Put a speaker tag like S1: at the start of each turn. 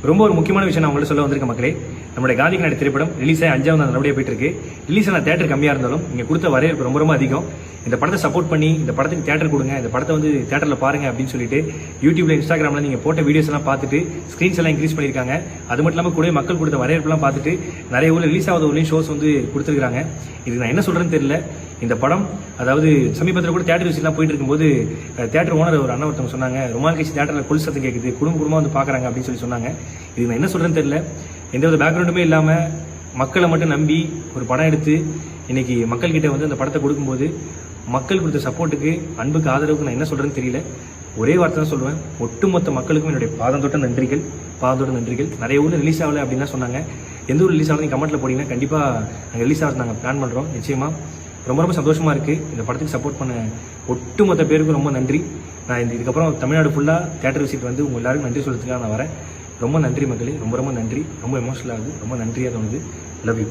S1: ரொம்ப ஒரு முக்கியமான விஷயம் நான் உங்கள்ட்ட சொல்ல வந்திருக்க மக்களே. நம்மளுடைய காந்தி கண்ணாடி திரைப்படம் ரிலீஸ் ஆகி 5வது நாள் நல்லபடியாக போயிட்டு இருக்கு. ரிலீஸ் ஆன தேட்டர் கம்மியாக இருந்தாலும் நீங்கள் கொடுத்த வரவேற்பு ரொம்ப ரொம்ப அதிகம். இந்த படத்தை சப்போர்ட் பண்ணி இந்த படத்துக்கு தேட்டர் கொடுங்க, இந்த படத்தை வந்து தேட்டரில் பாருங்க அப்படின்னு சொல்லிட்டு யூடியூப்ல இன்ஸ்டாகிராமில் நீங்கள் போட்ட வீடியோஸ் எல்லாம் பார்த்துட்டு ஸ்க்ரீன்ஸ் எல்லாம் இன்க்ரீஸ் பண்ணியிருக்காங்க. அது மட்டும் இல்லாமல் கூட மக்கள் கொடுத்த வரவேற்பெல்லாம் பார்த்துட்டு நிறைய ஊரில் ரிலீஸ் ஆகாத ஊர்லேயும் ஷோஸ் வந்து கொடுத்துருக்காங்க. இது நான் என்ன சொல்கிறேன்னு தெரியல. இந்த படம் அதாவது சமீபத்தில் கூட தேட்டர் விஷயம்லாம் போயிட்டு இருக்கும்போது தேட்டர் ஓனர் ஒரு அண்ணன் ஒருத்தவங்க சொன்னாங்க, ரொம்ப நாள் கழிச்சு தேட்டரில் கொல் சத்தம் கேட்குது, குடும்பமாக வந்து பார்க்குறாங்க அப்படின்னு சொல்லி சொன்னாங்க. இது நான் என்ன சொல்கிறேன்னு தெரியல. எந்த ஒரு பேக்ரவுண்டுமே இல்லாமல் மக்களை மட்டும் நம்பி ஒரு படம் எடுத்து இன்னைக்கு மக்கள்கிட்ட வந்து அந்த படத்தை கொடுக்கும்போது மக்கள் கொடுத்த சப்போர்ட்டுக்கு, அன்புக்கு, ஆதரவுக்கு நான் என்ன சொல்கிறேன்னு தெரியல. ஒரே வார்த்தை தான் சொல்லுவேன், ஒட்டுமொத்த மக்களுக்கும் என்னுடைய பாதம் தொட்ட நன்றிகள். நிறைய ஊரில் ரிலீஸ் ஆகலை அப்படின்னு தான் சொன்னாங்க. எந்த ஊர் ரிலீஸ் ஆகலை நீங்கள் கமெண்ட்டில் போட்டிங்கன்னா கண்டிப்பாக நாங்கள் ரிலீஸ் ஆகிறது நாங்கள் பிளான் பண்ணுறோம். நிச்சயமாக ரொம்ப சந்தோஷமாக இருக்குது. இந்த படத்துக்கு சப்போர்ட் பண்ண ஒட்டுமொத்த பேருக்கும் ரொம்ப நன்றி. நான் இதுக்கப்புறம் தமிழ்நாடு ஃபுல்லாக தேட்டர் விசிட் வந்து உங்கள் எல்லாருக்கும் நன்றி சொல்கிறதுக்காக நான் வரேன். ரொம்ப நன்றி மக்களே, ரொம்ப நன்றி. ரொம்ப எமோஷனல் ஆகுது, ரொம்ப நன்றியாக தோணுது. Love you.